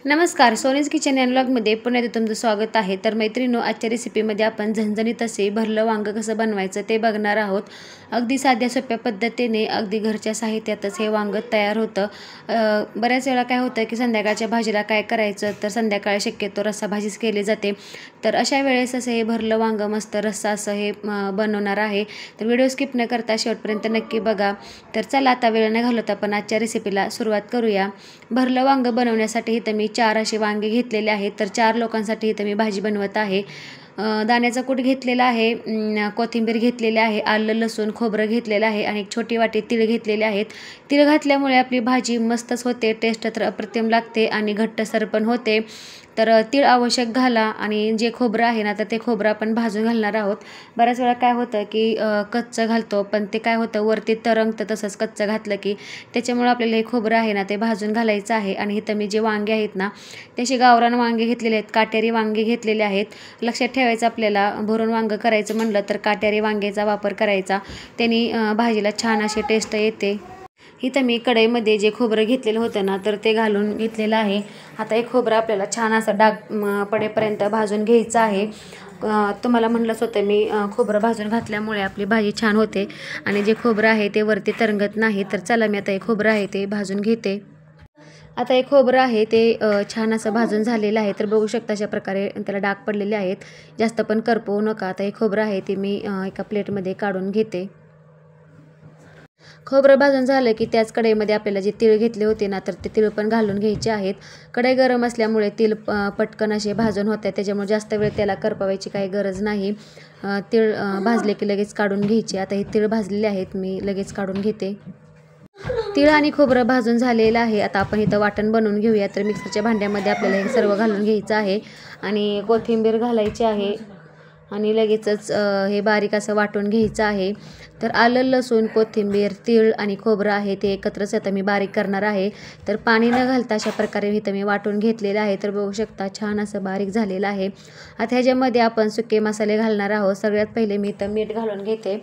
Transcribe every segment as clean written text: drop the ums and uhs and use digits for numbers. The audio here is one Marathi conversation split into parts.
नमस्कार, सोनीज किचन अँड व्लॉगमध्ये पुन्हा एकदा तुमचं स्वागत आहे। तर मैत्रिणींनो, आजच्या रेसिपीमध्ये आपण झणझणीत असे भरलं वांगं कसं बनवायचं ते बघणार आहोत। अगदी साध्या सोप्या पद्धतीने अगदी घरच्या साहित्यातच हे वांगं तयार होतं। बऱ्याच वेळा काय होतं की संध्याकाळच्या भाजीला काय करायचं, तर संध्याकाळी शक्यतो रस्सा भाजीच केली जाते। तर अशा वेळेस असं हे भरलं वांगं मस्त रस्सा असं हे बनवणार आहे। तर व्हिडिओ स्किप न करता शेवटपर्यंत नक्की बघा। तर चला आता वेळ न घालवता आपण आजच्या रेसिपीला सुरुवात करूया। भरलं वांगं बनवण्यासाठी इथं मी 4 असे वांगे घेतलेले आहेत। तर 4 लोकांसाठी इथं मी भाजी बनवत आहे। दाण्याचा कूट घेतलेला आहे, कोथिंबीर घेतलेली आहे, आलं लसूण खोबरं घेतलेलं आहे आणि एक छोटी वाटी तीळ घेतलेले आहेत। तीळ घातल्यामुळे आपली भाजी मस्तच होते, टेस्ट तर अप्रतिम लागते आणि घट्टसर पण होते। तर तीळ आवश्यक घाला आणि जे खोबरं आहे ना, तर ते खोबरं आपण भाजून घालणार आहोत। बऱ्याच वेळा काय होतं की कच्चं घालतो, पण ते काय होतं वरती तरंगतं तसंच कच्चं घातलं की। त्याच्यामुळे आपल्याला हे खोबरं आहे ना ते भाजून घालायचं आहे। आणि इथं मी जे वांगे आहेत ना, त्याचे गावरान वांगे घेतलेले आहेत, काटेरी वांगे घेतलेले आहेत। लक्षात ठेवायचं आपल्याला, भरून वांगं करायचं म्हणलं तर काटेरी वांग्याचा वापर करायचा, त्यांनी भाजीला छान अशी टेस्ट येते। इथं मी कढईमध्ये जे खोबरं घेतलेलं होतं ना, तर ते घालून घेतलेलं आहे। आता हे खोबरं आपल्याला छान असं डाग पडेपर्यंत भाजून घ्यायचं आहे। तुम्हाला म्हणलंच होतं मी, खोबरं भाजून घातल्यामुळे आपली भाजी छान होते आणि जे खोबरं आहे ते वरती तरंगत नाही। तर चला मी आता हे खोबरं आहे ते भाजून घेते। आता हे खोबरं आहे ते छान असं भाजून झालेलं आहे। तर बघू शकता अशा प्रकारे त्याला डाग पडलेले आहेत, जास्त पण करपवू नका। आता हे खोबरं आहे ते मी एका प्लेटमध्ये काढून घेते। खोबरं भाजून झालं की त्याच कढईमध्ये आपल्याला जे तीळ घेतले होते ना, तर ते तीळ पण घालून घ्यायचे आहेत। कढई गरम असल्यामुळे तीळ पटकन असे भाजून होतात, त्याच्यामुळे जास्त वेळ त्याला करपवायची काही गरज नाही। तीळ भाजले की लगेच काढून घ्यायचे। आता हे तीळ भाजलेले आहेत, मी लगेच काढून घेते। तीळ आणि खोबरं भाजून झालेलं आहे। आता आपण इथं वाटण बनवून घेऊया। तर मिक्सरच्या भांड्यामध्ये आपल्याला हे सर्व घालून घ्यायचं आहे आणि कोथिंबीर घालायची आहे आणि लगेचच हे बारीक असं वाटून घ्यायचं आहे। तर आलं लसूण कोथिंबीर तीळ आणि खोबरं आहे ते एकत्रच आता मी बारीक करणार आहे। तर पाणी न घालता अशा प्रकारे इथं मी वाटून घेतलेलं आहे। तर बघू शकता छान असं बारीक झालेलं आहे। आता ह्याच्यामध्ये आपण सुके मसाले घालणार आहोत। सगळ्यात पहिले मी इथं मीठ घालून घेते।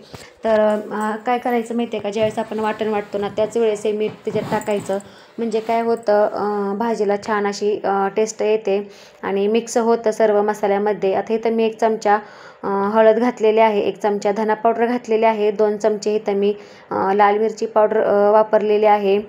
तर काय करायचं माहिती आहे का, ज्यावेळेस आपण वाटण वाटतो ना, त्याच वेळेस हे मीठ त्याच्यात टाकायचं, म्हणजे काय होतं भाजीला छान अशी टेस्ट येते आणि मिक्स होतं सर्व मसाल्यामध्ये। आता इथं मी 1 चमचा हळद घातलेली आहे, 1 चमचा धना पावडर घातलेली आहे, 2 चमचे इथं मी लाल मिरची पावडर वापरलेली आहे।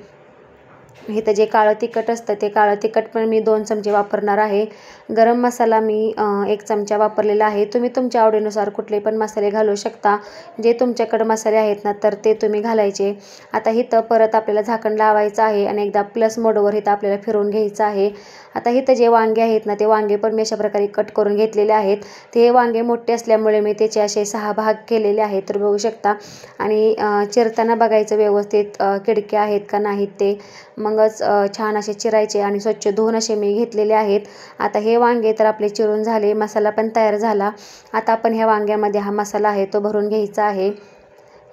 इथं जे काळं तिखट असतं ते काळं तिखट पण मी 2 चमचे वापरणार आहे। गरम मसाला मी 1 चमचा वापरलेला आहे। तुम्ही तुमच्या आवडीनुसार कुठले पण मसाले घालू शकता, जे तुमच्याकडे मसाले आहेत ना तर ते तुम्ही घालायचे। आता इथं परत आपल्याला झाकण लावायचं आहे आणि एकदा प्लस मोडवर इथं आपल्याला फिरवून घ्यायचं आहे। आता इथं जे वांगे आहेत ना, ते वांगे पण मी अशा प्रकारे कट करून घेतलेले आहेत। ते वांगे मोठे असल्यामुळे मी त्याचे असे 6 भाग केलेले आहेत, तर बघू शकता। आणि चिरताना बघायचं व्यवस्थित किडक्या आहेत का नाहीत ते, मगच छान असे चिरायचे आणि स्वच्छ धुवून असे मी घेतलेले आहेत। आता हे वांगे तर आपले चिरून झाले, मसाला पण तयार झाला। आता आपण ह्या वांग्यामध्ये हा मसाला आहे तो भरून घ्यायचा आहे।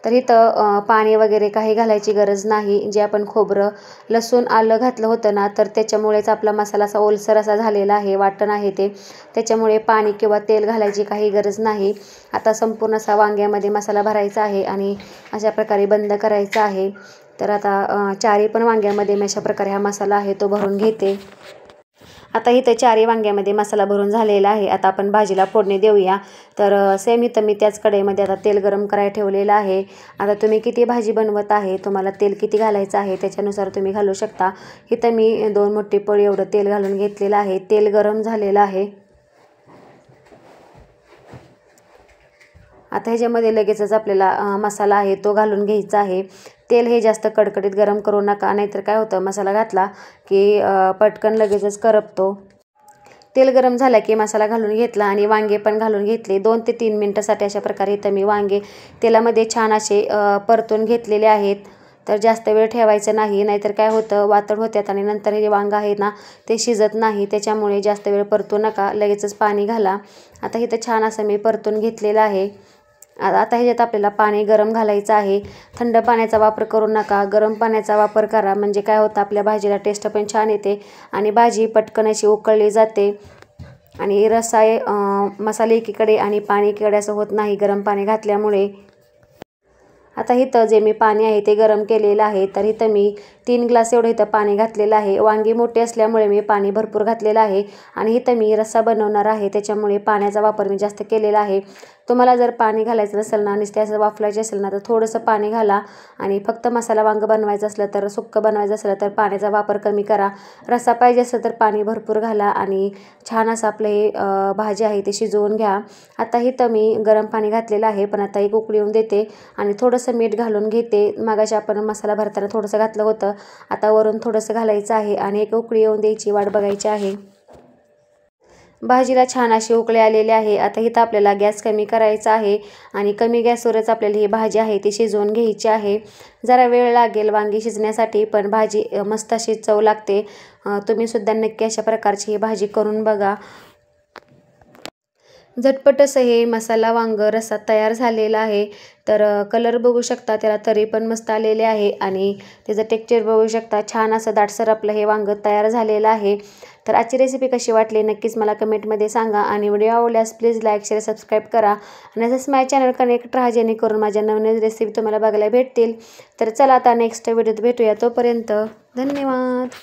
तर इथं पाणी वगैरे काही घालायची गरज नाही। जे आपण खोबरं लसूण आलं घातलं होतं ना, तर त्याच्यामुळेच आपला मसाला असा ओलसर असा झालेला आहे, वाटण आहे ते, त्याच्यामुळे पाणी किंवा तेल घालायची काही गरज नाही। आता संपूर्ण असा वांग्यामध्ये मसाला भरायचा आहे आणि अशा प्रकारे बंद करायचा आहे। तर आता 4ही पण वांग्यामध्ये मी अशा प्रकारे हा मसाला आहे तो भरून घेते। आता इथं 4ही वांग्यामध्ये मसाला भरून झालेला आहे। आता आपण भाजीला फोडणी देऊया। तर सेम इथं मी त्याच कढईमध्ये आता तेल गरम करायला ठेवलेलं आहे। आता तुम्ही किती भाजी बनवत आहे, तुम्हाला तेल किती घालायचं आहे त्याच्यानुसार तुम्ही घालू शकता। इथं मी 2 मोठी पळी एवढं तेल घालून घेतलेलं आहे। तेल गरम झालेलं आहे। आता ह्याच्यामध्ये लगेचच आपल्याला मसाला आहे तो घालून घ्यायचा आहे। तेल हे जास्त कडकडीत गरम करू नका, नाहीतर काय होतं मसाला घातला की पटकन लगेचच करपतो। तेल गरम झालं की मसाला घालून घेतला आणि वांगे पण घालून घेतले। 2 ते 3 मिनिटासाठी अशा प्रकारे इथं मी वांगे तेलामध्ये छान असे परतून घेतलेले आहेत। तर जास्त वेळ ठेवायचं नाही, नाहीतर काय होतं वातड होत्यात आणि नंतर हे वांगं आहे ना ते शिजत नाही, त्याच्यामुळे जास्त वेळ परतू नका, लगेचच पाणी घाला। आता इथं छान असं मी परतून घेतलेलं आहे। आता ह्याच्यात आपल्याला पाणी गरम घालायचं आहे। थंड पाण्याचा वापर करू नका, गरम पाण्याचा वापर करा, म्हणजे काय होतं आपल्या भाजीला टेस्ट पण छान येते आणि भाजी पटकन अशी उकळली जाते आणि रस्सा मसाले एकीकडे आणि पाणी एकीकडे असं होत नाही गरम पाणी घातल्यामुळे। आता इथं जे मी पाणी आहे ते गरम केलेलं आहे, तर इथं मी 3 ग्लास एवढं इथं पाणी घातलेलं आहे. वांगी मोठी असल्यामुळे मी पाणी भरपूर घातलेलं आहे आणि इथं मी रस्सा बनवणार आहे, त्याच्यामुळे पाण्याचा वापर मी जास्त केलेला आहे. तुम्हाला जर पाणी घालायचं नसेल ना, नुसते असं वाफलायचे असेल ना, तर थोडंसं पाणी घाला आणि फक्त मसाला वांगं बनवायचं असलं तर, सुक्कं बनवायचं असलं तर पाण्याचा वापर कमी करा. रस्सा पाहिजे असेल तर पाणी भरपूर घाला आणि छान असं आपलं हे भाजी आहे ते शिजवून घ्या. आता इथं मी गरम पाणी घातलेलं आहे, पण आता एक उकळी येऊन देते आणि थोडंसं मीठ घालून घेते. मगाशी आपण मसाला भरताना थोडंसं घातलं होतं, आता वरून थोडंसं घालायचं आहे आणि एक उकळी येऊन द्यायची, वाट बघायची आहे. भाजीला छान अशी उकळी आलेली आहे. आता इथं आपल्याला गॅस कमी करायचा आहे आणि कमी गॅसवरच आपल्याला ही भाजी आहे ती शिजवून घ्यायची आहे. जरा वेळ लागेल वांगी शिजण्यासाठी, पण भाजी मस्त अशी चव लागते. तुम्ही सुद्धा नक्की अशा प्रकारची ही भाजी करून बघा. झटपट असं हे मसाला वांगं रस्सा तयार झालेला आहे. तर कलर बघू शकता, त्याला तरी पण मस्त आलेले आहे आणि त्याचं टेक्स्चर बघू शकता. छान असं दाटसर आपलं हे वांगं तयार झालेलं आहे. तर आजची रेसिपी कशी वाटली नक्कीच मला कमेंटमध्ये सांगा आणि व्हिडिओ आवडल्यास प्लीज लाईक शेअर सबस्क्राईब करा आणि असंच माझ्या चॅनल कनेक्ट राहा, जेणेकरून माझ्या नवीन रेसिपी तुम्हाला बघायला भेटतील. तर चला आता नेक्स्ट व्हिडिओत भेटूया. तोपर्यंत धन्यवाद.